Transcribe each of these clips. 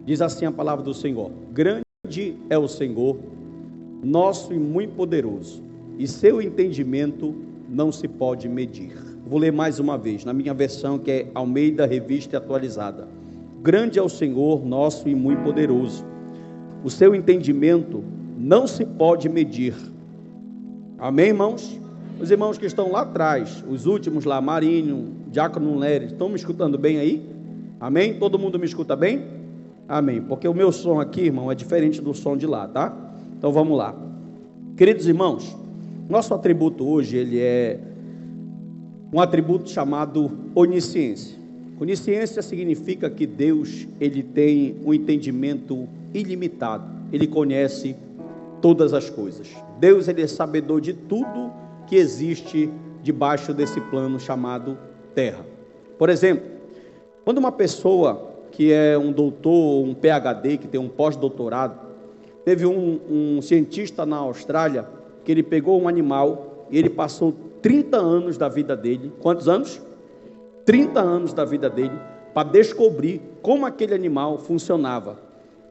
Diz assim a palavra do Senhor: grande é o Senhor, nosso e muito poderoso, e seu entendimento não se pode medir. Vou ler mais uma vez, na minha versão, que é Almeida Revista Atualizada. Grande é o Senhor, nosso e muito poderoso, o seu entendimento não se pode medir. Amém, irmãos? Os irmãos que estão lá atrás, os últimos lá, Marinho, Diácono Lery, estão me escutando bem aí? Amém? Todo mundo me escuta bem? Amém, porque o meu som aqui, irmão, é diferente do som de lá, tá? Então vamos lá. Queridos irmãos, nosso atributo hoje, ele é um atributo chamado onisciência. Onisciência significa que Deus, ele tem um entendimento ilimitado, ele conhece todas as coisas. Deus, ele é sabedor de tudo que existe debaixo desse plano chamado terra. Por exemplo, quando uma pessoa que é um doutor, um PhD, que tem um pós-doutorado, teve um cientista na Austrália, que ele pegou um animal e ele passou 30 anos da vida dele. Quantos anos? 30 anos da vida dele, para descobrir como aquele animal funcionava.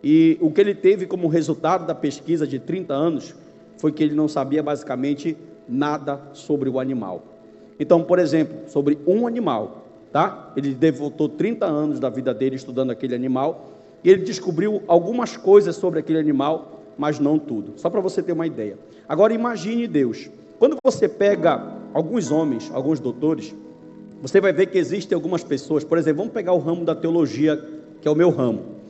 E o que ele teve como resultado da pesquisa de 30 anos, foi que ele não sabia basicamente nada sobre o animal. Então, por exemplo, sobre um animal, tá? Ele devotou 30 anos da vida dele estudando aquele animal, e ele descobriu algumas coisas sobre aquele animal, mas não tudo. Só para você ter uma ideia. Agora imagine Deus. Quando você pega alguns homens, alguns doutores, você vai ver que existem algumas pessoas, por exemplo, vamos pegar o ramo da teologia, que é o meu ramo.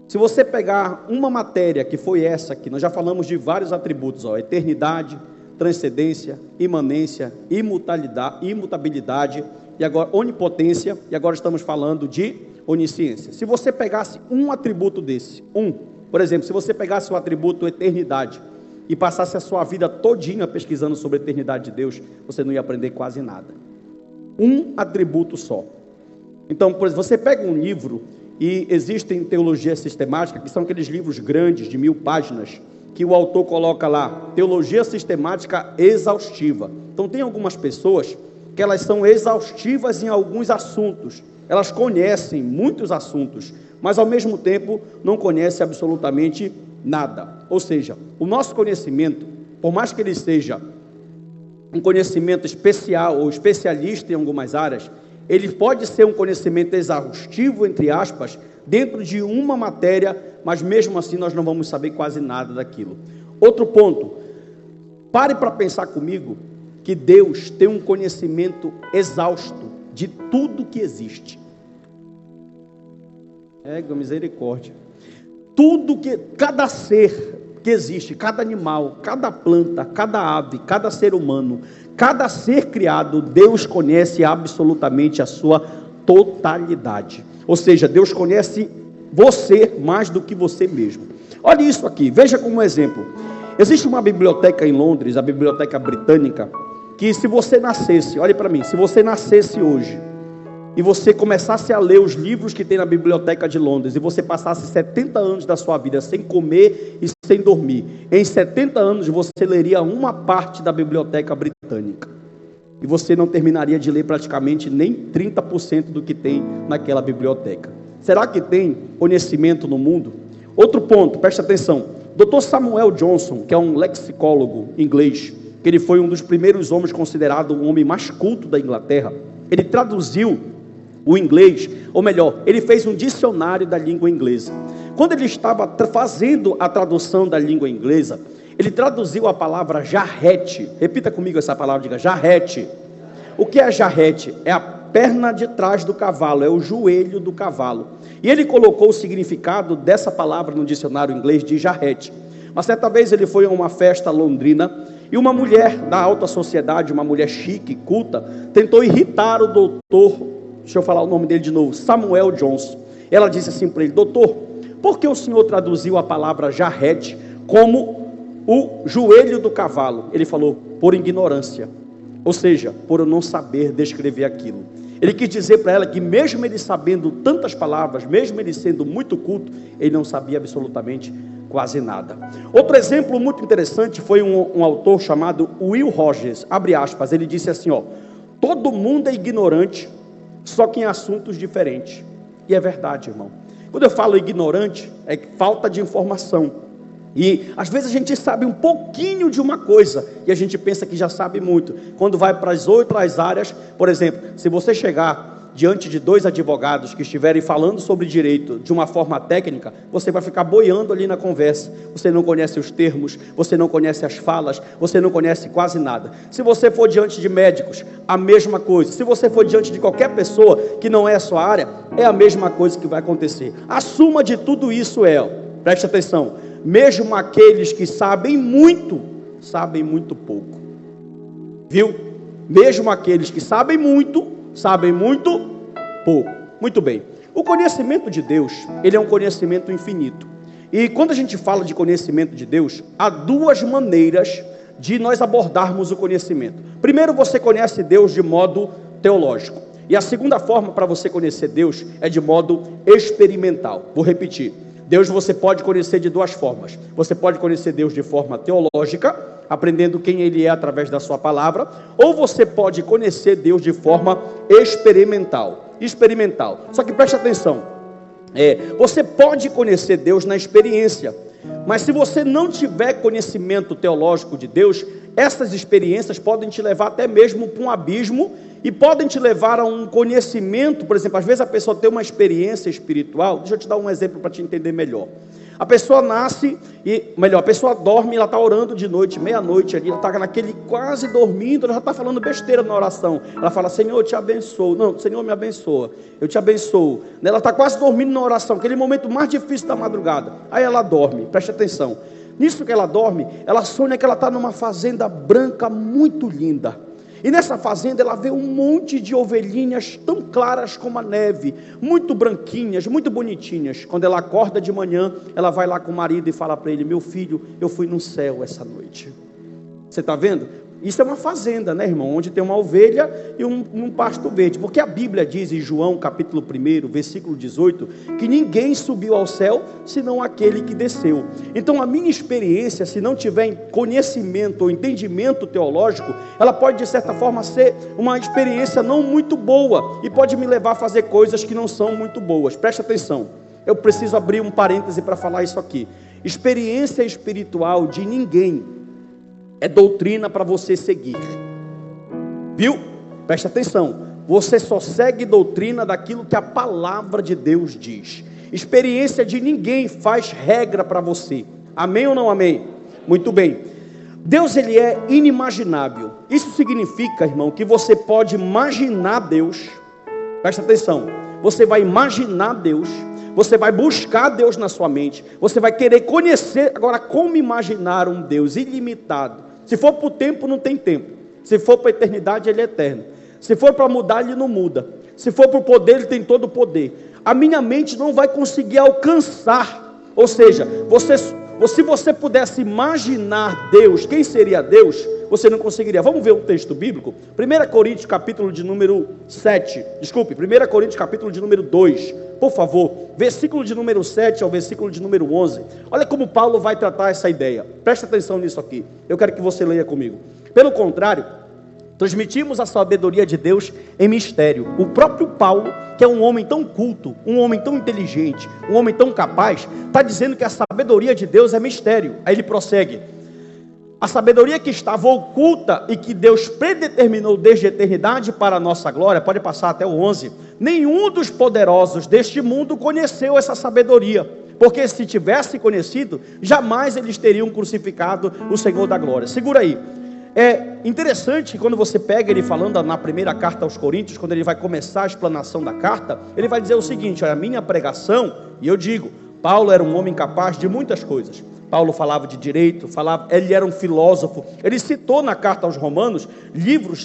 Se você pegar uma matéria que foi essa aqui, nós já falamos de vários atributos, eternidade, transcendência, imanência, imutabilidade, e agora onipotência, e agora estamos falando de onisciência. Se você pegasse um atributo desse, por exemplo, se você pegasse o atributo eternidade e passasse a sua vida todinha pesquisando sobre a eternidade de Deus, você não ia aprender quase nada. Um atributo só. Então, por exemplo, você pega um livro, e existem teologia sistemática, que são aqueles livros grandes, de 1000 páginas, que o autor coloca lá, teologia sistemática exaustiva. Então tem algumas pessoas que elas são exaustivas em alguns assuntos, elas conhecem muitos assuntos, mas ao mesmo tempo não conhecem absolutamente nada. Ou seja, o nosso conhecimento, por mais que ele seja um conhecimento especial ou especialista em algumas áreas, ele pode ser um conhecimento exaustivo, entre aspas, dentro de uma matéria, mas mesmo assim nós não vamos saber quase nada daquilo. Outro ponto, pare para pensar comigo, que Deus tem um conhecimento exausto de tudo que existe. Misericórdia. Tudo que, cada ser que existe, cada animal, cada planta, cada ave, cada ser humano, cada ser criado, Deus conhece absolutamente a sua totalidade. Ou seja, Deus conhece você mais do que você mesmo. Olha isso aqui, veja como exemplo. Existe uma biblioteca em Londres, a Biblioteca Britânica, que se você nascesse, olhe para mim, se você nascesse hoje, e você começasse a ler os livros que tem na Biblioteca de Londres, e você passasse 70 anos da sua vida sem comer e sem dormir, em 70 anos você leria uma parte da Biblioteca Britânica, e você não terminaria de ler praticamente nem 30% do que tem naquela biblioteca. Será que tem conhecimento no mundo? Outro ponto, preste atenção, Dr. Samuel Johnson, que é um lexicólogo inglês, que ele foi um dos primeiros homens considerado o homem mais culto da Inglaterra, ele traduziu o inglês, ou melhor, ele fez um dicionário da língua inglesa. Quando ele estava fazendo a tradução da língua inglesa, ele traduziu a palavra jarrete. Repita comigo essa palavra, diga jarrete. O que é jarrete? É a perna de trás do cavalo, é o joelho do cavalo. E ele colocou o significado dessa palavra no dicionário inglês de jarrete. Mas certa vez ele foi a uma festa londrina, e uma mulher da alta sociedade, uma mulher chique, culta, tentou irritar o doutor, deixa eu falar o nome dele de novo, Samuel Johnson. Ela disse assim para ele: doutor, por que o senhor traduziu a palavra jarrete como o joelho do cavalo? Ele falou: por ignorância, ou seja, por eu não saber descrever aquilo. Ele quis dizer para ela que mesmo ele sabendo tantas palavras, mesmo ele sendo muito culto, ele não sabia absolutamente quase nada. Outro exemplo muito interessante foi um autor chamado Will Rogers, abre aspas, ele disse assim, todo mundo é ignorante, só que em assuntos diferentes. E é verdade, irmão. Quando eu falo ignorante, é falta de informação. E às vezes a gente sabe um pouquinho de uma coisa e a gente pensa que já sabe muito. Quando vai para as outras áreas, por exemplo, se você chegar diante de dois advogados que estiverem falando sobre direito de uma forma técnica, você vai ficar boiando ali na conversa. Você não conhece os termos, você não conhece as falas, você não conhece quase nada. Se você for diante de médicos, a mesma coisa. Se você for diante de qualquer pessoa que não é a sua área, é a mesma coisa que vai acontecer. A suma de tudo isso é, preste atenção, mesmo aqueles que sabem muito pouco. Viu? Mesmo aqueles que sabem muito pouco. Muito bem. O conhecimento de Deus, ele é um conhecimento infinito. E quando a gente fala de conhecimento de Deus, há duas maneiras de nós abordarmos o conhecimento. Primeiro, você conhece Deus de modo teológico. E a segunda forma para você conhecer Deus é de modo experimental. Vou repetir. Deus você pode conhecer de duas formas. Você pode conhecer Deus de forma teológica, aprendendo quem Ele é através da sua palavra, ou você pode conhecer Deus de forma experimental. Só que preste atenção, você pode conhecer Deus na experiência, mas se você não tiver conhecimento teológico de Deus, essas experiências podem te levar até mesmo para um abismo e podem te levar a um conhecimento. Por exemplo, às vezes a pessoa tem uma experiência espiritual. Deixa eu te dar um exemplo para te entender melhor. A pessoa nasce, a pessoa dorme, ela está orando de noite, meia-noite ali, ela está naquele quase dormindo, ela já está falando besteira na oração. Ela fala, Senhor, eu te abençoo. Não, Senhor, me abençoa. Eu te abençoo. Ela está quase dormindo na oração, aquele momento mais difícil da madrugada. Aí ela dorme, preste atenção. Nisso que ela dorme, ela sonha que ela está numa fazenda branca muito linda. E nessa fazenda ela vê um monte de ovelhinhas tão claras como a neve, muito branquinhas, muito bonitinhas. Quando ela acorda de manhã, ela vai lá com o marido e fala para ele, meu filho, eu fui no céu essa noite. Você está vendo? Isso é uma fazenda, né, irmão? Onde tem uma ovelha e um pasto verde. Porque a Bíblia diz em João capítulo 1, versículo 18, que ninguém subiu ao céu, senão aquele que desceu. Então a minha experiência, se não tiver conhecimento ou entendimento teológico, ela pode de certa forma ser uma experiência não muito boa, e pode me levar a fazer coisas que não são muito boas. Preste atenção, eu preciso abrir um parêntese para falar isso aqui. Experiência espiritual de ninguém é doutrina para você seguir. Viu? Preste atenção. Você só segue doutrina daquilo que a palavra de Deus diz. Experiência de ninguém faz regra para você. Amém ou não amém? Muito bem. Deus, ele é inimaginável. Isso significa, irmão, que você pode imaginar Deus. Preste atenção. Você vai imaginar Deus. Você vai buscar Deus na sua mente. Você vai querer conhecer. Agora, como imaginar um Deus ilimitado? Se for para o tempo, não tem tempo. Se for para a eternidade, ele é eterno. Se for para mudar, ele não muda. Se for para o poder, ele tem todo o poder. A minha mente não vai conseguir alcançar. Ou seja, se você pudesse imaginar Deus, quem seria Deus, você não conseguiria. Vamos ver um texto bíblico? 1 Coríntios capítulo de número 7. Desculpe, 1 Coríntios capítulo de número 2. Por favor, versículo de número 7 ao versículo de número 11. Olha como Paulo vai tratar essa ideia. Presta atenção nisso aqui. Eu quero que você leia comigo. Pelo contrário, transmitimos a sabedoria de Deus em mistério. O próprio Paulo, que é um homem tão culto, um homem tão inteligente, um homem tão capaz, está dizendo que a sabedoria de Deus é mistério. Aí ele prossegue. A sabedoria que estava oculta e que Deus predeterminou desde a eternidade para a nossa glória, pode passar até o 11, nenhum dos poderosos deste mundo conheceu essa sabedoria, porque se tivesse conhecido, jamais eles teriam crucificado o Senhor da glória. Segura aí. É interessante que quando você pega ele falando na primeira carta aos Coríntios, quando ele vai começar a explanação da carta, ele vai dizer o seguinte, olha, a minha pregação, e eu digo, Paulo era um homem capaz de muitas coisas. Paulo falava de direito, ele era um filósofo. Ele citou na carta aos Romanos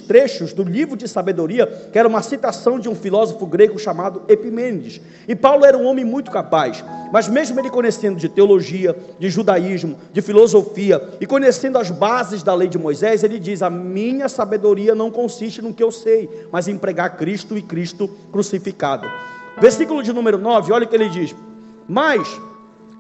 trechos do livro de sabedoria, que era uma citação de um filósofo grego chamado Epimênides. E Paulo era um homem muito capaz, mas mesmo ele conhecendo de teologia, de judaísmo, de filosofia, e conhecendo as bases da lei de Moisés, ele diz, a minha sabedoria não consiste no que eu sei, mas em pregar Cristo e Cristo crucificado. Versículo de número 9, olha o que ele diz, mas,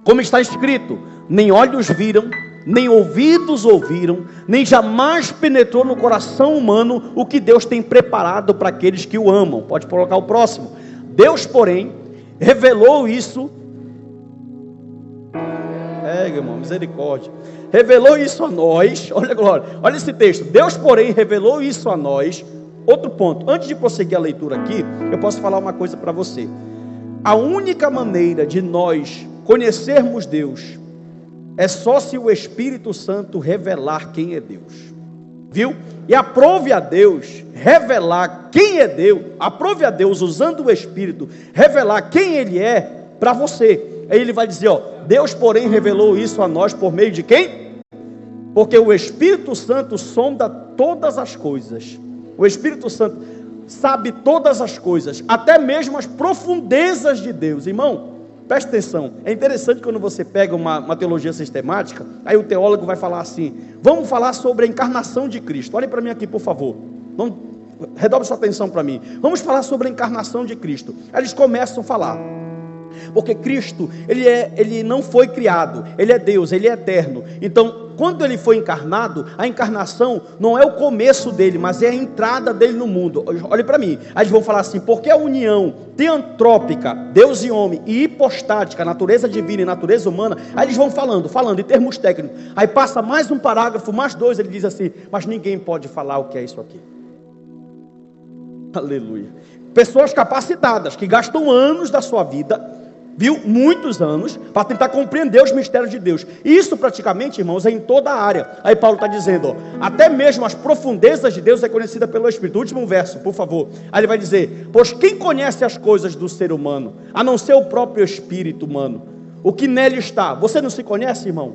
como está escrito, nem olhos viram, nem ouvidos ouviram, nem jamais penetrou no coração humano o que Deus tem preparado para aqueles que o amam. Pode colocar o próximo. Deus, porém, revelou isso pega, irmão, misericórdia. Revelou isso a nós, olha a glória, olha esse texto. Deus, porém, revelou isso a nós. Outro ponto, antes de prosseguir a leitura aqui, eu posso falar uma coisa para você. A única maneira de nós conhecermos Deus é só se o Espírito Santo revelar quem é Deus. Viu? E aprove a Deus revelar quem é Deus, aprove a Deus, usando o Espírito, revelar quem Ele é para você. Aí ele vai dizer, ó, Deus, porém, revelou isso a nós por meio de quem? Porque o Espírito Santo sonda todas as coisas. O Espírito Santo sabe todas as coisas, até mesmo as profundezas de Deus. Irmão, preste atenção, é interessante quando você pega uma teologia sistemática, aí o teólogo vai falar assim, vamos falar sobre a encarnação de Cristo. Olhem para mim aqui, por favor. Redobre sua atenção para mim. Vamos falar sobre a encarnação de Cristo. Aí eles começam a falar, porque Cristo, ele não foi criado, Ele é Deus, Ele é eterno. Então, quando Ele foi encarnado, a encarnação não é o começo dele, mas é a entrada dele no mundo. Olhe para mim, aí eles vão falar assim, porque a união teantrópica, Deus e homem, e hipostática, natureza divina e natureza humana, aí eles vão falando em termos técnicos, aí passa mais um parágrafo, mais dois, ele diz assim, mas ninguém pode falar o que é isso aqui. Aleluia. Pessoas capacitadas, que gastam anos da sua vida, viu, muitos anos, para tentar compreender os mistérios de Deus. E isso praticamente, irmãos, é em toda a área. Aí Paulo está dizendo, ó, até mesmo as profundezas de Deus é conhecida pelo Espírito. Último verso, por favor. Aí ele vai dizer, pois quem conhece as coisas do ser humano, a não ser o próprio Espírito humano, o que nele está? Você não se conhece, irmão?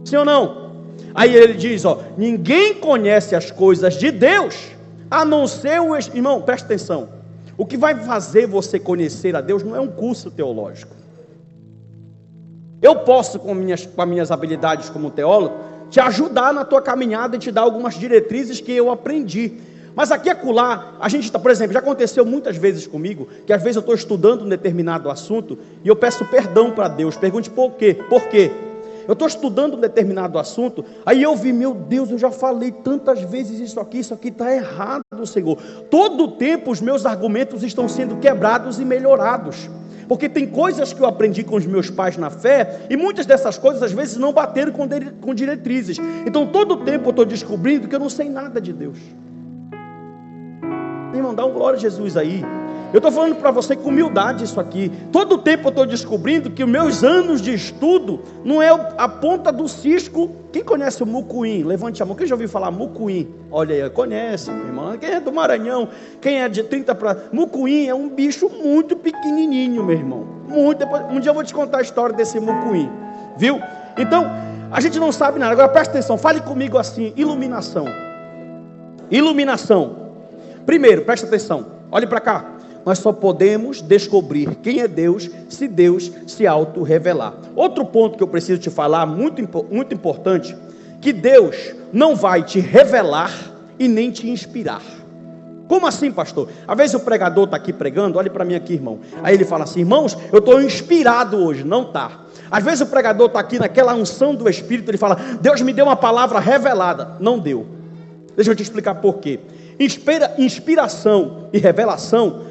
Sim ou não? Aí ele diz, ó, ninguém conhece as coisas de Deus, a não ser o Espírito. Irmão, presta atenção. O que vai fazer você conhecer a Deus não é um curso teológico. Eu posso, com as minhas habilidades como teólogo, te ajudar na tua caminhada e te dar algumas diretrizes que eu aprendi. Mas aqui e acolá, a gente está, por exemplo, já aconteceu muitas vezes comigo, que às vezes eu estou estudando um determinado assunto e eu peço perdão para Deus. Pergunte por quê? Por quê? Eu estou estudando um determinado assunto, aí eu vi, meu Deus, eu já falei tantas vezes isso aqui está errado, Senhor. Todo o tempo os meus argumentos estão sendo quebrados e melhorados, porque tem coisas que eu aprendi com os meus pais na fé, e muitas dessas coisas às vezes não bateram com diretrizes. Então todo o tempo eu estou descobrindo que eu não sei nada de Deus. Irmão, dá um glória a Jesus aí. Eu estou falando para você com humildade isso aqui. Todo o tempo eu estou descobrindo que os meus anos de estudo não é a ponta do cisco. Quem conhece o mucuim? Levante a mão. Quem já ouviu falar mucuim? Olha aí, conhece, meu irmão. Quem é do Maranhão? Quem é de 30 para... Mucuim é um bicho muito pequenininho, meu irmão. Um dia eu vou te contar a história desse mucuim. Viu? Então, a gente não sabe nada. Agora presta atenção, fale comigo assim, iluminação. Iluminação. Primeiro, presta atenção, olhe para cá. Nós só podemos descobrir quem é Deus se Deus se auto-revelar. Outro ponto que eu preciso te falar, muito importante, que Deus não vai te revelar e nem te inspirar. Como assim, pastor? Às vezes o pregador está aqui pregando, olhe para mim aqui, irmão. Aí ele fala assim, irmãos, eu estou inspirado hoje. Não está. Às vezes o pregador está aqui naquela unção do Espírito, ele fala, Deus me deu uma palavra revelada. Não deu. Deixa eu te explicar por quê. Inspiração e revelação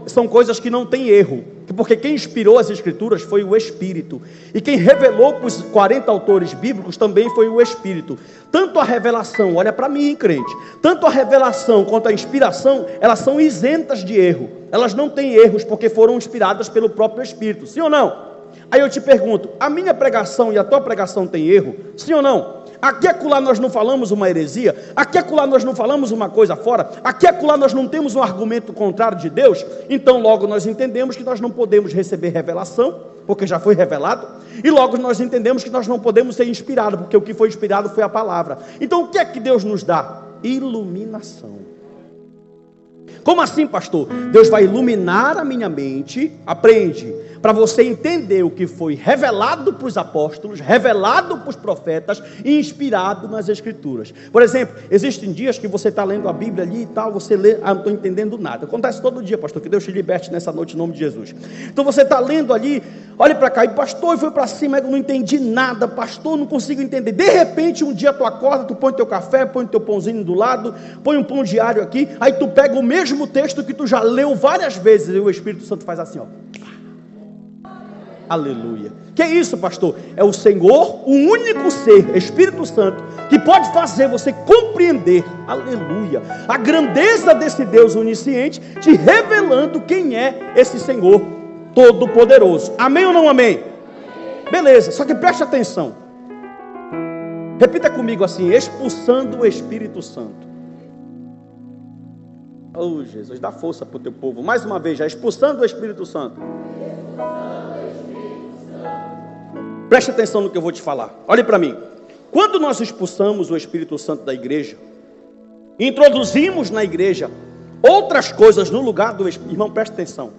são coisas que não tem erro, porque quem inspirou as escrituras foi o Espírito, e quem revelou para os 40 autores bíblicos também foi o Espírito. Tanto a revelação, olha para mim, crente, tanto a revelação quanto a inspiração, elas são isentas de erro, elas não têm erros, porque foram inspiradas pelo próprio Espírito, sim ou não? Aí eu te pergunto, a minha pregação e a tua pregação tem erro, sim ou não? Aqui e acolá nós não falamos uma heresia, aqui e acolá nós não falamos uma coisa fora, aqui e acolá nós não temos um argumento contrário de Deus, então logo nós entendemos que nós não podemos receber revelação, porque já foi revelado, e logo nós entendemos que nós não podemos ser inspirados, porque o que foi inspirado foi a palavra. Então o que é que Deus nos dá? Iluminação. Como assim, pastor? Deus vai iluminar a minha mente, aprende, para você entender o que foi revelado para os apóstolos, revelado para os profetas e inspirado nas escrituras. Por exemplo, existem dias que você está lendo a Bíblia ali e tal, você lê, não estou entendendo nada. Acontece todo dia, pastor, que Deus te liberte nessa noite em nome de Jesus. Então você está lendo ali, olha para cá, e pastor, eu fui para cima, eu não entendi nada, pastor, não consigo entender. De repente, um dia tu acorda, tu põe teu café, põe teu pãozinho do lado, põe um pão diário aqui, aí tu pega o mesmo texto que tu já leu várias vezes, e o Espírito Santo faz assim, ó. Aleluia. Que é isso, pastor? É o Senhor, o único ser, Espírito Santo, que pode fazer você compreender, aleluia, a grandeza desse Deus onisciente, te revelando quem é esse Senhor Todo-Poderoso. Amém ou não amém? Beleza, só que preste atenção. Repita comigo assim: expulsando o Espírito Santo. Oh Jesus, dá força para o teu povo. Mais uma vez, já expulsando o Espírito Santo. Preste atenção no que eu vou te falar. Olhe para mim. Quando nós expulsamos o Espírito Santo da igreja, introduzimos na igreja outras coisas no lugar do Espírito. Irmão, preste atenção.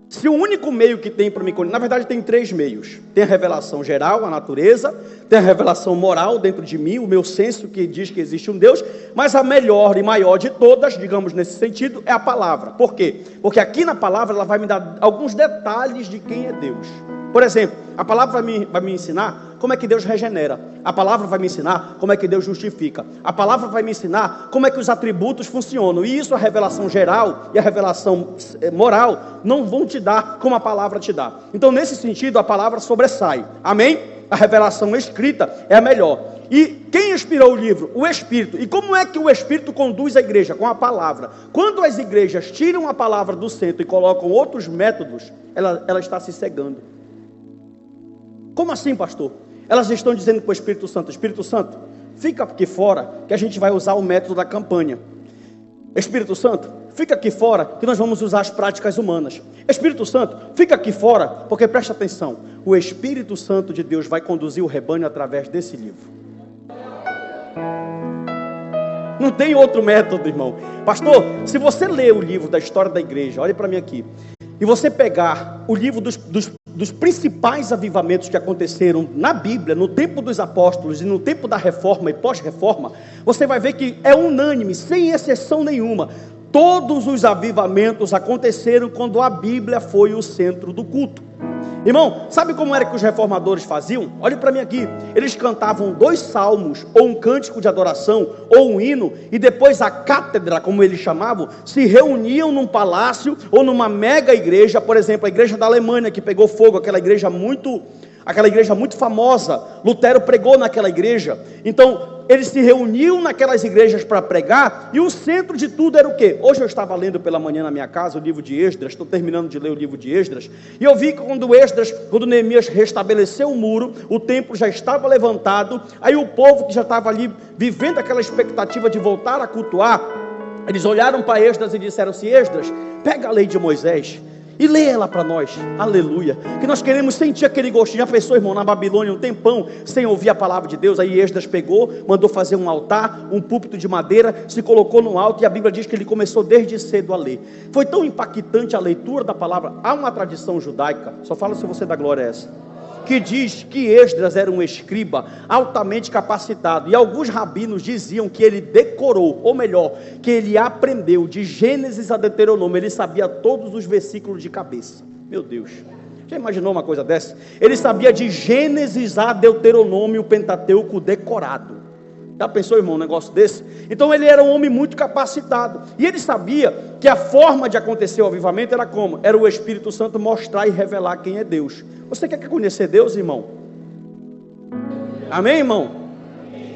Se o único meio que tem para me conhecer, na verdade tem 3 meios. Tem a revelação geral, a natureza. Tem a revelação moral dentro de mim, o meu senso que diz que existe um Deus. Mas a melhor e maior de todas, digamos nesse sentido, é a palavra. Por quê? Porque aqui na palavra ela vai me dar alguns detalhes de quem é Deus. Por exemplo, a palavra vai me ensinar como é que Deus regenera. A palavra vai me ensinar como é que Deus justifica. A palavra vai me ensinar como é que os atributos funcionam. E isso a revelação geral e a revelação moral não vão te dar como a palavra te dá. Então, nesse sentido, a palavra sobressai. Amém? A revelação escrita é a melhor. E quem inspirou o livro? O Espírito. E como é que o Espírito conduz a igreja? Com a palavra. Quando as igrejas tiram a palavra do centro e colocam outros métodos, ela está se cegando. Como assim, pastor? Elas estão dizendo para o Espírito Santo: Espírito Santo, fica aqui fora que a gente vai usar o método da campanha. Espírito Santo, fica aqui fora que nós vamos usar as práticas humanas. Espírito Santo, fica aqui fora, porque presta atenção, o Espírito Santo de Deus vai conduzir o rebanho através desse livro. Não tem outro método, irmão. Pastor, se você ler o livro da história da igreja, olhe para mim aqui, e você pegar o livro dos principais avivamentos que aconteceram na Bíblia, no tempo dos apóstolos e no tempo da reforma e pós-reforma, você vai ver que é unânime, sem exceção nenhuma. Todos os avivamentos aconteceram quando a Bíblia foi o centro do culto. Irmão, sabe como era que os reformadores faziam? Olhe para mim aqui. Eles cantavam 2 salmos, ou um cântico de adoração, ou um hino, e depois a cátedra, como eles chamavam, se reuniam num palácio, ou numa mega igreja. Por exemplo, a igreja da Alemanha, que pegou fogo, aquela igreja muito famosa. Lutero pregou naquela igreja. Então, eles se reuniam naquelas igrejas para pregar, e o centro de tudo era o quê? Hoje eu estava lendo pela manhã na minha casa o livro de Esdras, estou terminando de ler o livro de Esdras, e eu vi que quando Neemias restabeleceu o muro, o templo já estava levantado, aí o povo que já estava ali, vivendo aquela expectativa de voltar a cultuar, eles olharam para Esdras e disseram assim: Esdras, pega a lei de Moisés e lê ela para nós, aleluia, que nós queremos sentir aquele gostinho. Já pensou, irmão, na Babilônia um tempão, sem ouvir a palavra de Deus? Aí Esdras pegou, mandou fazer um altar, um púlpito de madeira, se colocou no alto, e a Bíblia diz que ele começou desde cedo a ler. Foi tão impactante a leitura da palavra. Há uma tradição judaica, só fala se você dá glória a essa, que diz que Esdras era um escriba altamente capacitado, e alguns rabinos diziam que ele decorou, ou melhor, que ele aprendeu de Gênesis a Deuteronômio, ele sabia todos os versículos de cabeça. Meu Deus, já imaginou uma coisa dessa? Ele sabia de Gênesis a Deuteronômio, o Pentateuco decorado. Já pensou, irmão, um negócio desse? Então ele era um homem muito capacitado, e ele sabia que a forma de acontecer o avivamento era como? Era o Espírito Santo mostrar e revelar quem é Deus. Você quer conhecer Deus, irmão? Amém, irmão?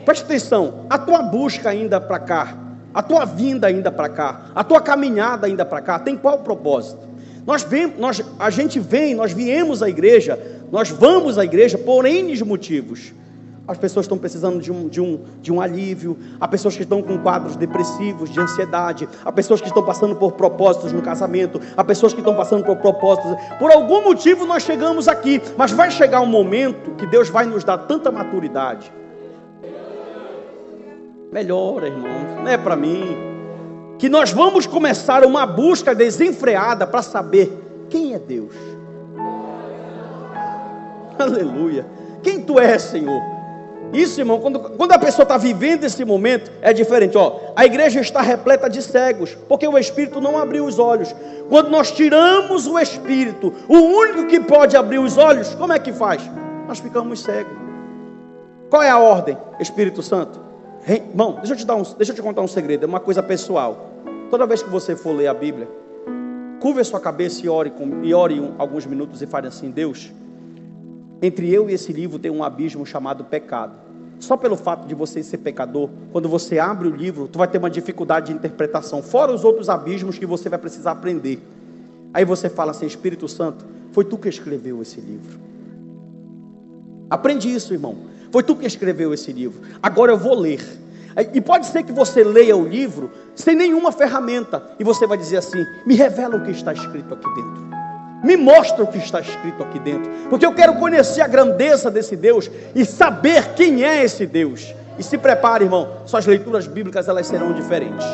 Preste atenção, a tua busca ainda para cá, a tua vinda ainda para cá, a tua caminhada ainda para cá, tem qual propósito? Nós viemos à igreja, nós vamos à igreja por N motivos. As pessoas estão precisando de um alívio, há pessoas que estão com quadros depressivos, de ansiedade, há pessoas que estão passando por propósitos no casamento, há pessoas que estão passando por propósitos. Por algum motivo nós chegamos aqui, mas vai chegar um momento que Deus vai nos dar tanta maturidade. Melhora, irmãos, não é para mim, que nós vamos começar uma busca desenfreada para saber quem é Deus. Aleluia. Quem tu és, Senhor? Isso, irmão, quando a pessoa está vivendo esse momento, é diferente. A igreja está repleta de cegos, porque o Espírito não abriu os olhos. Quando nós tiramos o Espírito, o único que pode abrir os olhos, como é que faz? Nós ficamos cegos. Qual é a ordem, Espírito Santo? Irmão, deixa eu te contar um segredo, é uma coisa pessoal. Toda vez que você for ler a Bíblia, curve a sua cabeça e ore alguns minutos e fale assim: Deus, Entre eu e esse livro tem um abismo chamado pecado. Só pelo fato de você ser pecador, quando você abre o livro, tu vai ter uma dificuldade de interpretação, fora os outros abismos que você vai precisar aprender. Aí você fala assim: Espírito Santo, foi tu que escreveu esse livro. Aprende isso, irmão. Foi tu que escreveu esse livro. Agora eu vou ler. E pode ser que você leia o livro sem nenhuma ferramenta, e você vai dizer assim: me revela o que está escrito aqui dentro. Me mostra o que está escrito aqui dentro, porque eu quero conhecer a grandeza desse Deus e saber quem é esse Deus. E se prepare, irmão, suas leituras bíblicas elas serão diferentes.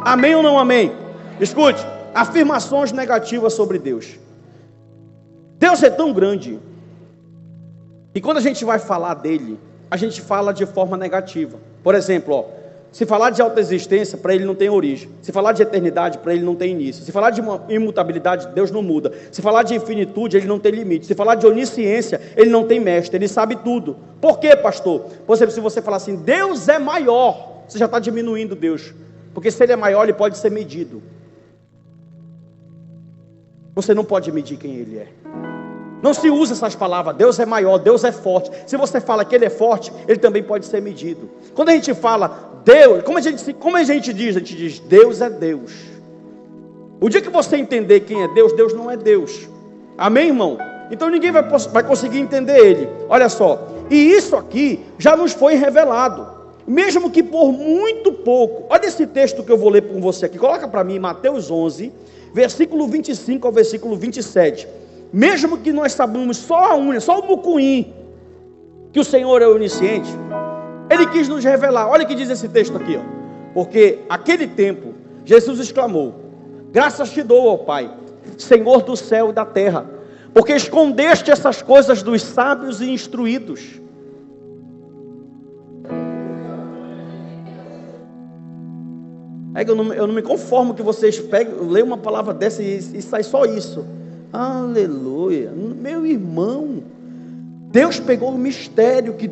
Amém ou não amém? Escute, afirmações negativas sobre Deus. Deus é tão grande, e quando a gente vai falar dele, a gente fala de forma negativa. Por exemplo, se falar de autoexistência, para ele não tem origem. Se falar de eternidade, para ele não tem início. Se falar de imutabilidade, Deus não muda. Se falar de infinitude, ele não tem limite. Se falar de onisciência, ele não tem mestre, ele sabe tudo. Por quê, pastor? Por exemplo, se você falar assim, Deus é maior, você já está diminuindo Deus. Porque se ele é maior, ele pode ser medido. Você não pode medir quem ele é. Não se usa essas palavras: Deus é maior, Deus é forte. Se você fala que ele é forte, ele também pode ser medido. Quando a gente fala Deus, como a gente diz? A gente diz: Deus é Deus. O dia que você entender quem é Deus, Deus não é Deus. Amém, irmão? Então ninguém vai conseguir entender ele. Olha só, e isso aqui já nos foi revelado, mesmo que por muito pouco. Olha esse texto que eu vou ler com você aqui. Coloca para mim Mateus 11, versículo 25 ao versículo 27. Mesmo que nós sabemos só o mucuim, que o Senhor é onisciente, ele quis nos revelar. Olha o que diz esse texto aqui, ó. Porque aquele tempo Jesus exclamou: graças te dou, ó Pai, Senhor do céu e da terra, porque escondeste essas coisas dos sábios e instruídos. Eu não me conformo que vocês leiam uma palavra dessa e sai só isso. Aleluia. Meu irmão, Deus pegou o mistério que,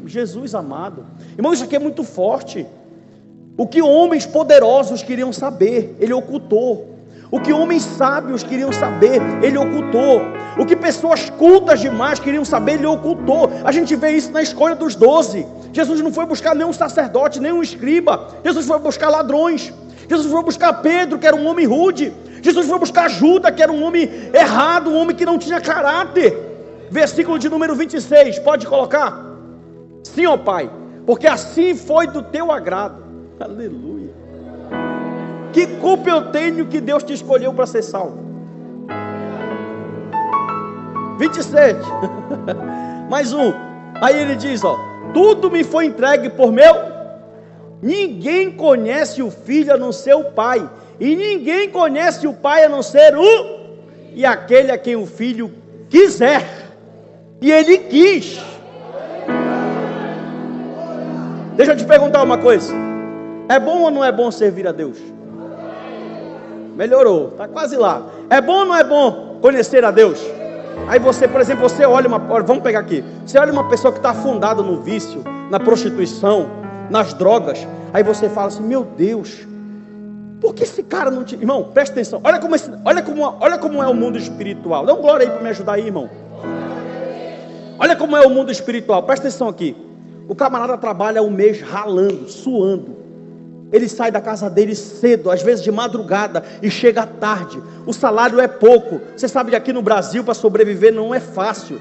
Jesus amado, irmão, isso aqui é muito forte. O que homens poderosos queriam saber, ele ocultou. O que homens sábios queriam saber, ele ocultou. O que pessoas cultas demais queriam saber, ele ocultou. A gente vê isso na escolha dos 12. Jesus não foi buscar nenhum sacerdote, nenhum escriba. Jesus foi buscar ladrões. Jesus foi buscar Pedro, que era um homem rude. Jesus foi buscar Judas, que era um homem errado, um homem que não tinha caráter. Versículo de número 26, pode colocar? Sim, ó Pai, porque assim foi do teu agrado. Aleluia. Que culpa eu tenho que Deus te escolheu para ser salvo? 27. Mais um. Aí ele diz, ó: tudo me foi entregue por meu. Ninguém conhece o filho a não ser o pai, e ninguém conhece o pai a não ser e aquele a quem o filho quiser. E ele quis. Deixa eu te perguntar uma coisa: é bom ou não é bom servir a Deus? Melhorou, está quase lá. É bom ou não é bom conhecer a Deus? Aí você, por exemplo, você olha vamos pegar aqui. Você olha uma pessoa que está afundada no vício, na prostituição, nas drogas. Aí você fala assim: meu Deus, por que esse cara não te... Irmão, presta atenção. Olha como é o mundo espiritual. Dá um glória aí para me ajudar aí, irmão. Olha como é o mundo espiritual. Presta atenção aqui. O camarada trabalha um mês ralando, suando. Ele sai da casa dele cedo, às vezes de madrugada, e chega tarde. O salário é pouco. Você sabe que aqui no Brasil, para sobreviver, não é fácil.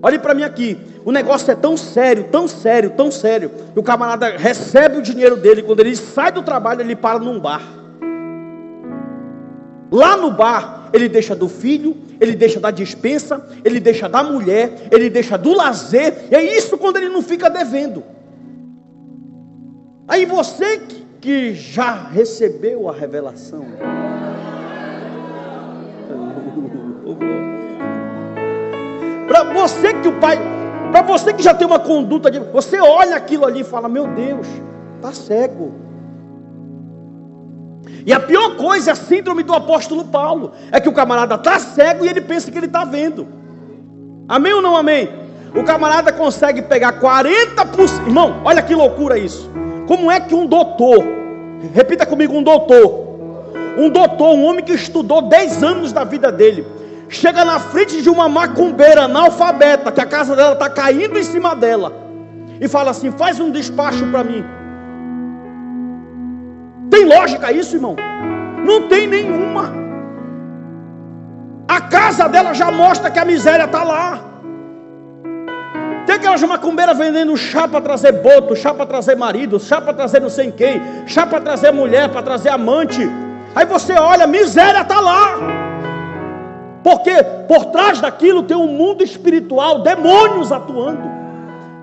Olhe para mim aqui. O negócio é tão sério, tão sério, tão sério, que o camarada recebe o dinheiro dele. Quando ele sai do trabalho, ele para num bar. Lá no bar, ele deixa do filho, ele deixa da despensa, ele deixa da mulher, ele deixa do lazer. E é isso quando ele não fica devendo. Aí você que já recebeu a revelação, para você que o pai, para você que já tem uma conduta de, você olha aquilo ali e fala: meu Deus, está cego. E a pior coisa é a síndrome do apóstolo Paulo, é que o camarada está cego e ele pensa que ele está vendo. Amém ou não amém? O camarada consegue pegar 40%, irmão, olha que loucura isso. Como é que um doutor, repita comigo, um doutor, um homem que estudou 10 anos da vida dele, chega na frente de uma macumbeira analfabeta, que a casa dela está caindo em cima dela, e fala assim: faz um despacho para mim. Tem lógica isso, irmão? Não tem nenhuma. A casa dela já mostra que a miséria está lá. Tem aquelas macumbeiras vendendo chá para trazer boto, chá para trazer marido, chá para trazer não sei quem, chá para trazer mulher, para trazer amante. Aí você olha, miséria está lá. Porque por trás daquilo tem um mundo espiritual, demônios atuando.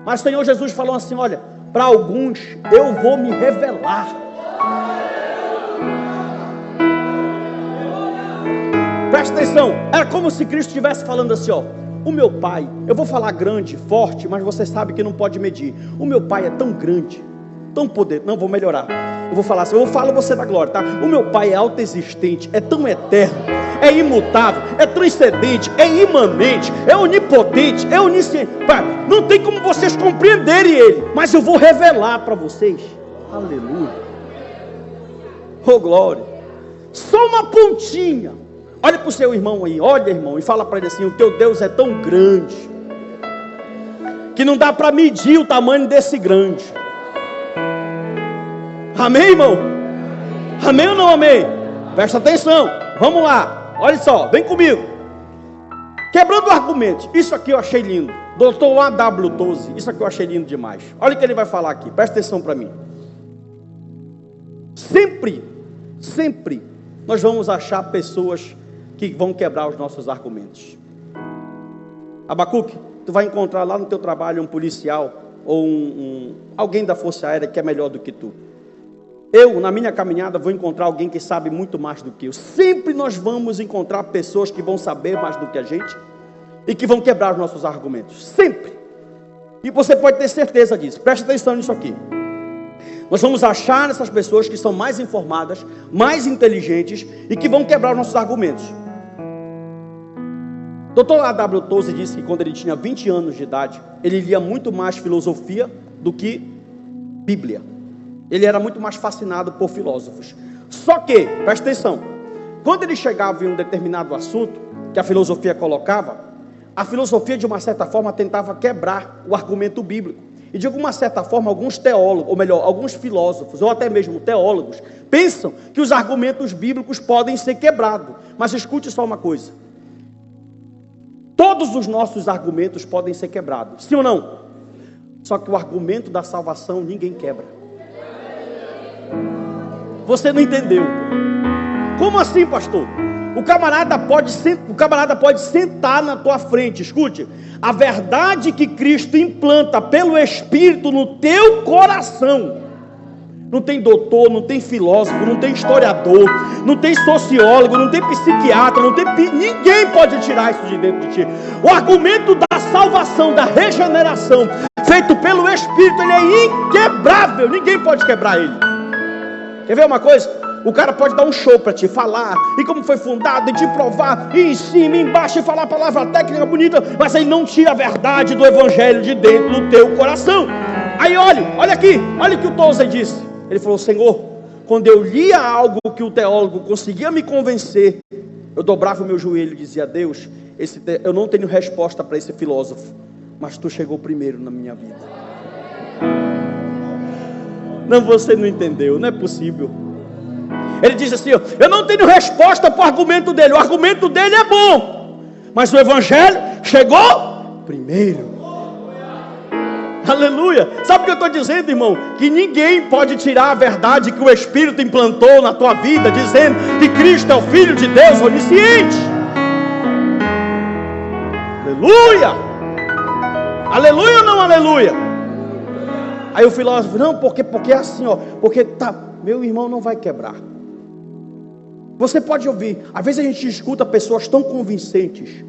Mas o Senhor Jesus falou assim: olha, para alguns eu vou me revelar. Presta atenção, era como se Cristo estivesse falando assim: ó, o meu Pai, eu vou falar grande, forte, mas você sabe que não pode medir. O meu Pai é tão grande, tão poderoso. Não, vou melhorar. Eu vou falar assim, eu falo você da glória, tá? O meu Pai é autoexistente, é tão eterno, é imutável, é transcendente, é imanente, é onipotente, é onisciente. Pai, não tem como vocês compreenderem Ele, mas eu vou revelar para vocês. Aleluia. Oh glória. Só uma pontinha. Olha para o seu irmão aí, olha irmão, e fala para ele assim: o teu Deus é tão grande, que não dá para medir o tamanho desse grande. Amém, irmão? Amém ou não amém? Presta atenção, vamos lá, olha só, vem comigo. Quebrando argumentos, isso aqui eu achei lindo. Doutor A.W. Tozer, isso aqui eu achei lindo demais. Olha o que ele vai falar aqui, presta atenção para mim. Sempre nós vamos achar pessoas que vão quebrar os nossos argumentos. Abacuque, tu vai encontrar lá no teu trabalho um policial ou alguém da Força Aérea que é melhor do que tu. Eu, na minha caminhada, vou encontrar alguém que sabe muito mais do que eu. Sempre nós vamos encontrar pessoas que vão saber mais do que a gente e que vão quebrar os nossos argumentos. Sempre. E você pode ter certeza disso. Preste atenção nisso aqui. Nós vamos achar essas pessoas que são mais informadas, mais inteligentes e que vão quebrar os nossos argumentos. Dr. A.W. Tozer disse que quando ele tinha 20 anos de idade, ele lia muito mais filosofia do que Bíblia. Ele era muito mais fascinado por filósofos. Só que, presta atenção, quando ele chegava em um determinado assunto que a filosofia colocava, a filosofia de uma certa forma tentava quebrar o argumento bíblico. E de alguma certa forma, alguns teólogos, ou melhor, alguns filósofos, ou até mesmo teólogos, pensam que os argumentos bíblicos podem ser quebrados. Mas escute só uma coisa: todos os nossos argumentos podem ser quebrados, sim ou não? Só que o argumento da salvação ninguém quebra. Você não entendeu? Como assim, pastor? O camarada pode sentar na tua frente. Escute, a verdade que Cristo implanta pelo Espírito no teu coração. Não tem doutor, não tem filósofo, não tem historiador, não tem sociólogo, não tem psiquiatra, ninguém pode tirar isso de dentro de ti. O argumento da salvação, da regeneração, feito pelo Espírito, ele é inquebrável. Ninguém pode quebrar ele. Quer ver uma coisa? O cara pode dar um show para te falar, e como foi fundado, e te provar, e em cima, e embaixo, e falar a palavra técnica bonita, mas ele não tira a verdade do Evangelho de dentro do teu coração. Aí olha aqui, olha o que o Tozer disse. Ele falou: Senhor, quando eu lia algo que o teólogo conseguia me convencer, eu dobrava o meu joelho e dizia: Deus, eu não tenho resposta para esse filósofo, mas tu chegou primeiro na minha vida. Não, você não entendeu, não é possível. Ele diz assim: eu não tenho resposta para o argumento dele. O argumento dele é bom, mas o Evangelho chegou primeiro. Aleluia. Sabe o que eu estou dizendo, irmão? Que ninguém pode tirar a verdade que o Espírito implantou na tua vida, dizendo que Cristo é o Filho de Deus onisciente. Aleluia. Aleluia ou não aleluia? Aí o filósofo: não, porque é assim, ó, porque tá, meu irmão, não vai quebrar. Você pode ouvir, às vezes a gente escuta pessoas tão convincentes.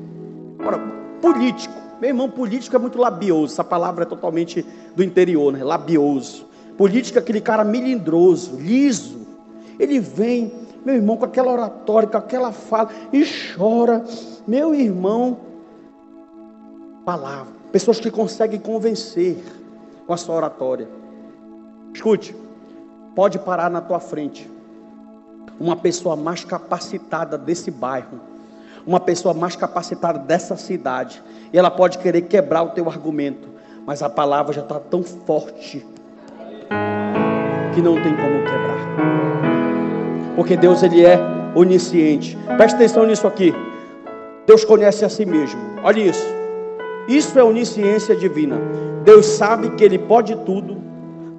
Ora, político, meu irmão, político é muito labioso. Essa palavra é totalmente do interior, né? Labioso. Político é aquele cara melindroso, liso. Ele vem, meu irmão, com aquela oratória, com aquela fala, e chora. Meu irmão, palavra. Pessoas que conseguem convencer com a sua oratória. Escute, pode parar na tua frente uma pessoa mais capacitada desse bairro, uma pessoa mais capacitada dessa cidade, e ela pode querer quebrar o teu argumento, mas a palavra já está tão forte que não tem como quebrar, porque Deus, Ele é onisciente. Preste atenção nisso aqui. Deus conhece a si mesmo. Olha isso. Isso é onisciência divina. Deus sabe que Ele pode tudo.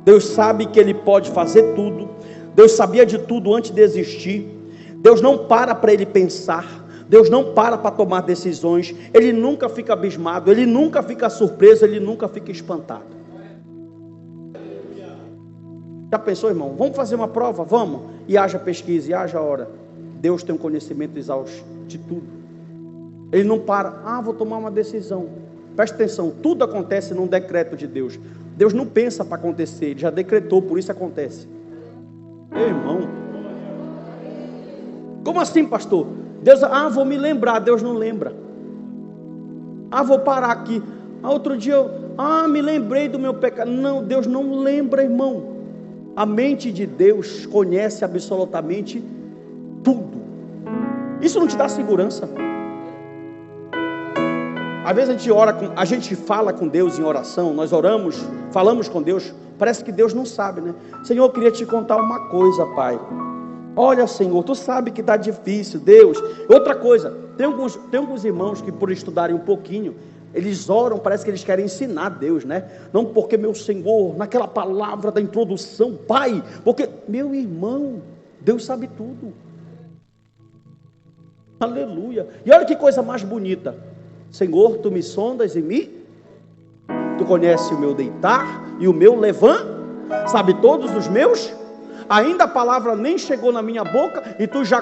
Deus sabe que Ele pode fazer tudo. Deus sabia de tudo antes de existir. Deus não para Ele pensar. Deus não para tomar decisões. Ele nunca fica abismado. Ele nunca fica surpreso. Ele nunca fica espantado. Já pensou, irmão? Vamos fazer uma prova? Vamos. E haja pesquisa, e haja hora. Deus tem um conhecimento exausto de tudo. Ele não para. Vou tomar uma decisão. Preste atenção, tudo acontece num decreto de Deus. Deus não pensa para acontecer, Ele já decretou, por isso acontece. Meu irmão, como assim, pastor? Deus, vou me lembrar. Deus não lembra. Vou parar aqui. Outro dia eu, me lembrei do meu pecado. Não, Deus não lembra, irmão. A mente de Deus conhece absolutamente tudo. Isso não te dá segurança? Às vezes a gente fala com Deus em oração, nós oramos, falamos com Deus, parece que Deus não sabe, né? Senhor, eu queria te contar uma coisa, Pai. Olha, Senhor, tu sabe que está difícil, Deus. Outra coisa, tem alguns irmãos que, por estudarem um pouquinho, eles oram, parece que eles querem ensinar Deus, né? Não porque, meu Senhor, naquela palavra da introdução, Pai, porque, meu irmão, Deus sabe tudo. Aleluia. E olha que coisa mais bonita. Senhor, tu me sondas e tu conhece o meu deitar e o meu levantar, sabe todos os meus, ainda a palavra nem chegou na minha boca e tu já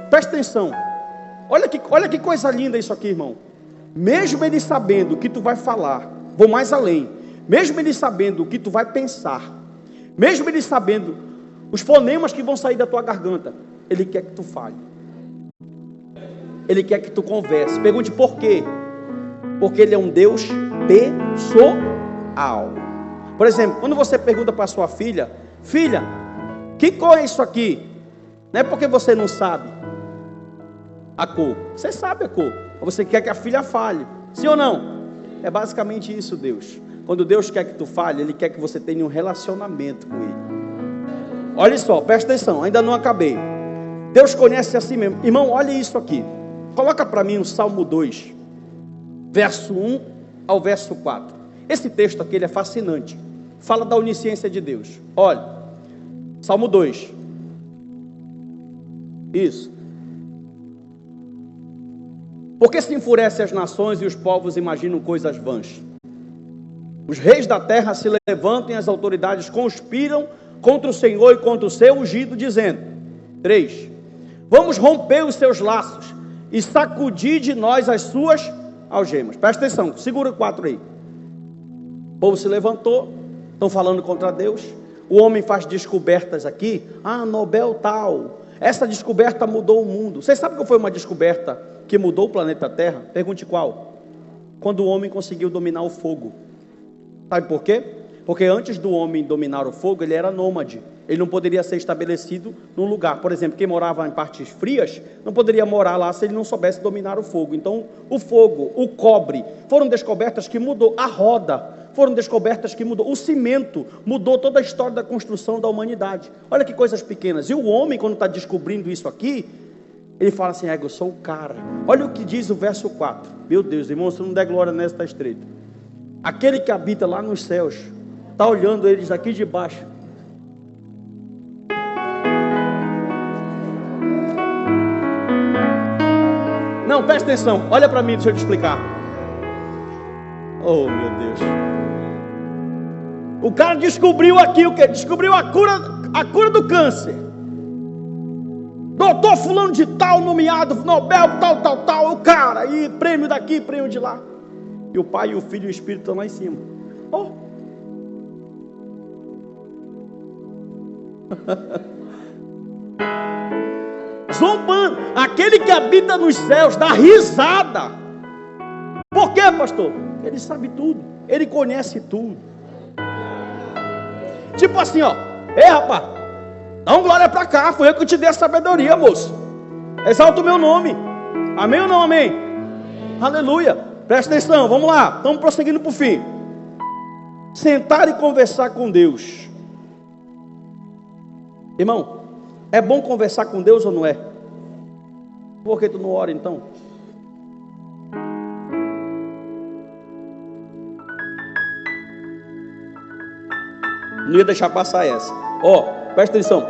presta atenção, olha que coisa linda isso aqui, irmão. Mesmo Ele sabendo o que tu vai falar, vou mais além, mesmo Ele sabendo o que tu vai pensar, mesmo Ele sabendo os fonemas que vão sair da tua garganta, Ele quer que tu fale. Ele quer que tu converse. Pergunte por quê? Porque Ele é um Deus pessoal. Por exemplo, quando você pergunta para sua filha: filha, que cor é isso aqui? Não é porque você não sabe a cor. Você sabe a cor. Você quer que a filha fale. Sim ou não? É basicamente isso, Deus. Quando Deus quer que tu fale, Ele quer que você tenha um relacionamento com Ele. Olha só, presta atenção, ainda não acabei. Deus conhece a si mesmo. Irmão, olha isso aqui. Coloca para mim o Salmo 2, verso 1 ao verso 4. Esse texto aqui ele é fascinante. Fala da onisciência de Deus. Olha, Salmo 2. Isso. Por que se enfurecem as nações e os povos imaginam coisas vãs? Os reis da terra se levantam e as autoridades conspiram contra o Senhor e contra o seu ungido, dizendo: 3. Vamos romper os seus laços e sacudir de nós as suas algemas. Presta atenção, segura o 4 aí. O povo se levantou, estão falando contra Deus. O homem faz descobertas aqui. Nobel tal. Essa descoberta mudou o mundo. Vocês sabem qual foi uma descoberta que mudou o planeta Terra? Pergunte qual. Quando o homem conseguiu dominar o fogo. Sabe por quê? Porque antes do homem dominar o fogo, ele era nômade. Ele não poderia ser estabelecido num lugar. Por exemplo, quem morava em partes frias, não poderia morar lá se ele não soubesse dominar o fogo. Então, o fogo, o cobre, foram descobertas que mudou. A roda, foram descobertas que mudou. O cimento, mudou toda a história da construção da humanidade. Olha que coisas pequenas. E o homem, quando está descobrindo isso aqui, ele fala assim: eu sou o cara. Olha o que diz o verso 4. Meu Deus, irmão, se não der glória nessa, está estreito. Aquele que habita lá nos céus, está olhando eles aqui de baixo. Não, presta atenção, olha para mim, deixa eu te explicar. Oh, meu Deus. O cara descobriu aqui o quê? Descobriu a cura do câncer. Doutor fulano de tal, nomeado Nobel, tal, o cara, e prêmio daqui, prêmio de lá. E o Pai, o Filho e o Espírito estão lá em cima. Zombando. Aquele que habita nos céus dá risada. Por quê, pastor? Ele sabe tudo, ele conhece tudo. Tipo assim, ei, rapaz, dá uma glória pra cá. Foi eu que te dei a sabedoria, moço. Exalta o meu nome. Amém ou não amém? Aleluia. Presta atenção, vamos lá. Estamos prosseguindo para o fim. Sentar e conversar com Deus. Irmão, é bom conversar com Deus ou não é? Por que tu não ora então? Não ia deixar passar essa. Ó, presta atenção.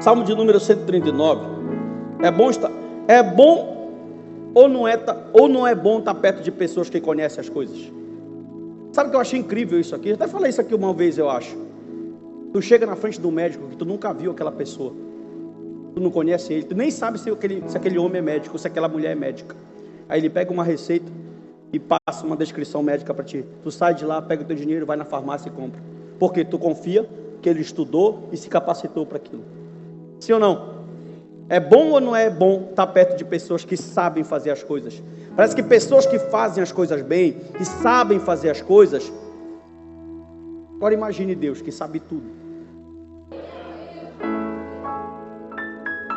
Salmo de número 139. É bom ou não é bom estar perto de pessoas que conhecem as coisas? Sabe o que eu achei incrível isso aqui? Eu até falei isso aqui uma vez, eu acho. Tu chega na frente do médico que tu nunca viu aquela pessoa. Tu não conhece ele, tu nem sabe se aquele homem é médico, se aquela mulher é médica. Aí ele pega uma receita e passa uma descrição médica para ti. Tu sai de lá, pega o teu dinheiro, vai na farmácia e compra. Porque tu confia que ele estudou e se capacitou para aquilo. Sim ou não? É bom ou não é bom estar perto de pessoas que sabem fazer as coisas? Parece que pessoas que fazem as coisas bem, que sabem fazer as coisas. Agora imagine Deus que sabe tudo,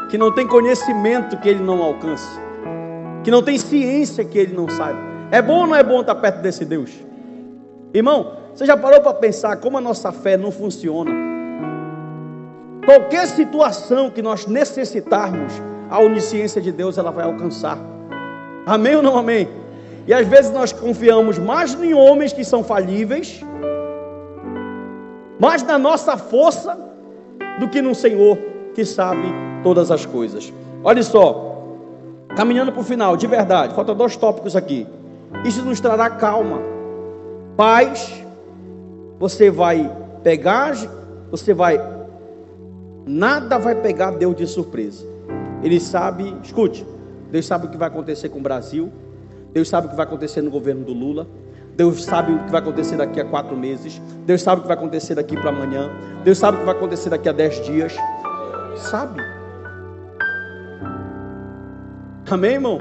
que não tem conhecimento que ele não alcance, que não tem ciência que ele não saiba. É bom ou não é bom estar perto desse Deus? Irmão, você já parou para pensar como a nossa fé não funciona? Qualquer situação que nós necessitarmos, a onisciência de Deus ela vai alcançar. Amém ou não amém? E às vezes nós confiamos mais em homens que são falíveis, mais na nossa força do que no Senhor que sabe todas as coisas. Olha só, caminhando para o final, de verdade, faltam 2 tópicos aqui. Isso nos trará calma, paz. Você vai pegar, nada vai pegar Deus de surpresa. Ele sabe, escute, Deus sabe o que vai acontecer com o Brasil, Deus sabe o que vai acontecer no governo do Lula, Deus sabe o que vai acontecer daqui a 4 meses, Deus sabe o que vai acontecer daqui para amanhã, Deus sabe o que vai acontecer daqui a 10 dias, sabe? Amém, irmão?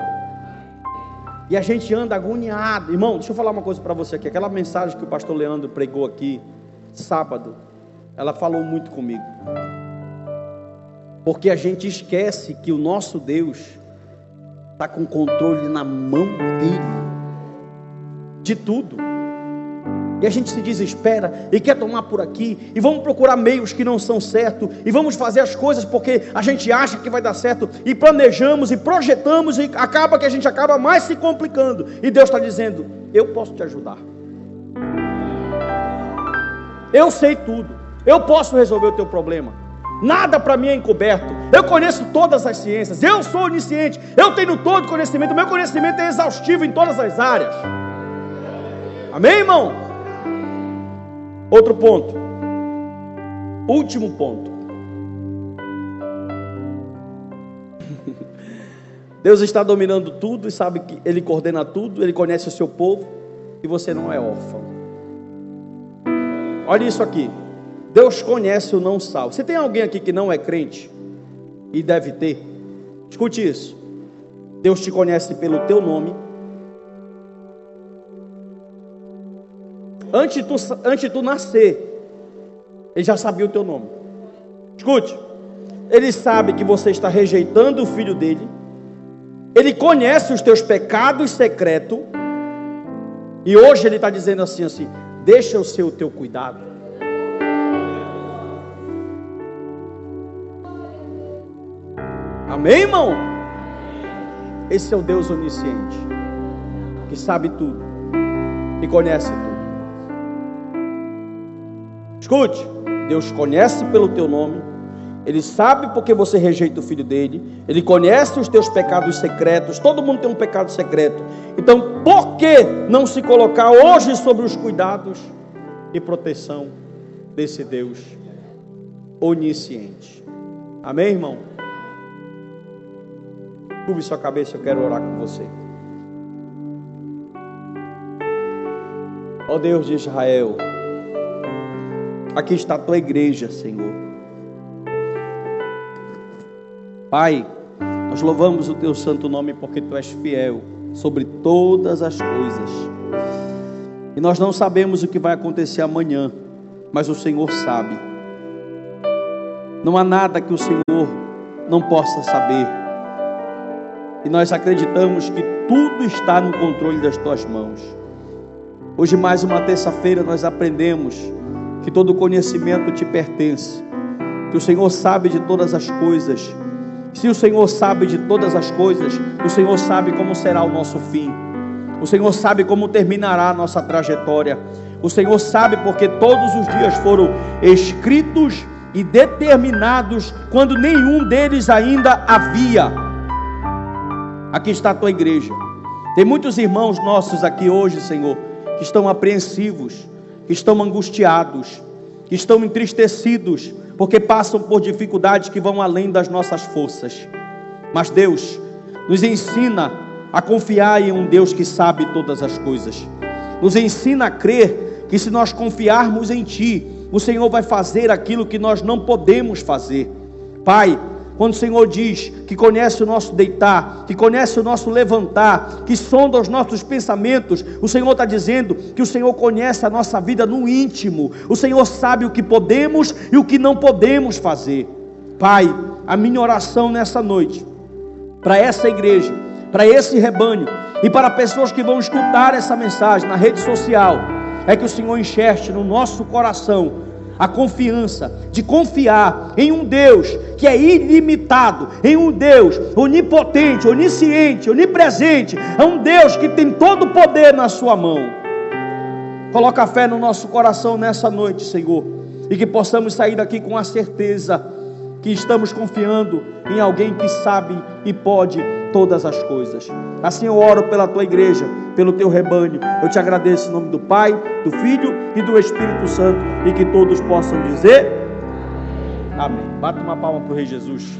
E a gente anda agoniado. Irmão, deixa eu falar uma coisa para você aqui. Aquela mensagem que o pastor Leandro pregou aqui sábado, ela falou muito comigo. Porque a gente esquece que o nosso Deus está com o controle na mão dele de tudo. E a gente se desespera e quer tomar por aqui, e vamos procurar meios que não são certos, e vamos fazer as coisas porque a gente acha que vai dar certo, e planejamos e projetamos, e acaba que a gente acaba mais se complicando. E Deus está dizendo: eu posso te ajudar, eu sei tudo, eu posso resolver o teu problema, nada para mim é encoberto, eu conheço todas as ciências, eu sou onisciente, eu tenho todo conhecimento, meu conhecimento é exaustivo em todas as áreas. Amém, irmão? Outro ponto, último ponto. Deus está dominando tudo e sabe que Ele coordena tudo, Ele conhece o seu povo, e você não é órfão. Olha isso aqui, Deus conhece o não salvo. Se tem alguém aqui que não é crente, e deve ter, escute isso: Deus te conhece pelo teu nome. Antes de tu nascer, Ele já sabia o teu nome. Escute, Ele sabe que você está rejeitando o Filho dele, Ele conhece os teus pecados secretos, e hoje Ele está dizendo assim, deixa eu ser o teu cuidado. Amém, irmão? Esse é o Deus onisciente, que sabe tudo, que conhece tudo. Escute, Deus conhece pelo teu nome, Ele sabe porque você rejeita o Filho dele, Ele conhece os teus pecados secretos. Todo mundo tem um pecado secreto. Então, por que não se colocar hoje sobre os cuidados e proteção desse Deus onisciente? Amém, irmão? Curve sua cabeça, eu quero orar com você. Ó Deus de Israel, aqui está a tua igreja, Senhor. Pai, nós louvamos o teu santo nome porque tu és fiel sobre todas as coisas. E nós não sabemos o que vai acontecer amanhã, mas o Senhor sabe. Não há nada que o Senhor não possa saber. E nós acreditamos que tudo está no controle das tuas mãos. Hoje, mais uma terça-feira, nós aprendemos que todo conhecimento te pertence, que o Senhor sabe de todas as coisas. Se o Senhor sabe de todas as coisas, o Senhor sabe como será o nosso fim. O Senhor sabe como terminará a nossa trajetória. O Senhor sabe porque todos os dias foram escritos e determinados quando nenhum deles ainda havia. Aqui está a tua igreja. Tem muitos irmãos nossos aqui hoje, Senhor, que estão apreensivos, que estão angustiados, que estão entristecidos, porque passam por dificuldades que vão além das nossas forças. Mas Deus nos ensina a confiar em um Deus que sabe todas as coisas. Nos ensina a crer que se nós confiarmos em Ti, o Senhor vai fazer aquilo que nós não podemos fazer. Pai, quando o Senhor diz que conhece o nosso deitar, que conhece o nosso levantar, que sonda os nossos pensamentos, o Senhor está dizendo que o Senhor conhece a nossa vida no íntimo. O Senhor sabe o que podemos e o que não podemos fazer. Pai, a minha oração nessa noite, para essa igreja, para esse rebanho e para pessoas que vão escutar essa mensagem na rede social, é que o Senhor enxergue no nosso coração a confiança de confiar em um Deus que é ilimitado, em um Deus onipotente, onisciente, onipresente, é um Deus que tem todo o poder na sua mão. Coloca a fé no nosso coração nessa noite, Senhor, e que possamos sair daqui com a certeza que estamos confiando em alguém que sabe e pode todas as coisas. Assim eu oro pela tua igreja, pelo teu rebanho. Eu te agradeço em nome do Pai, do Filho e do Espírito Santo, e que todos possam dizer amém. Bata uma palma para o Rei Jesus.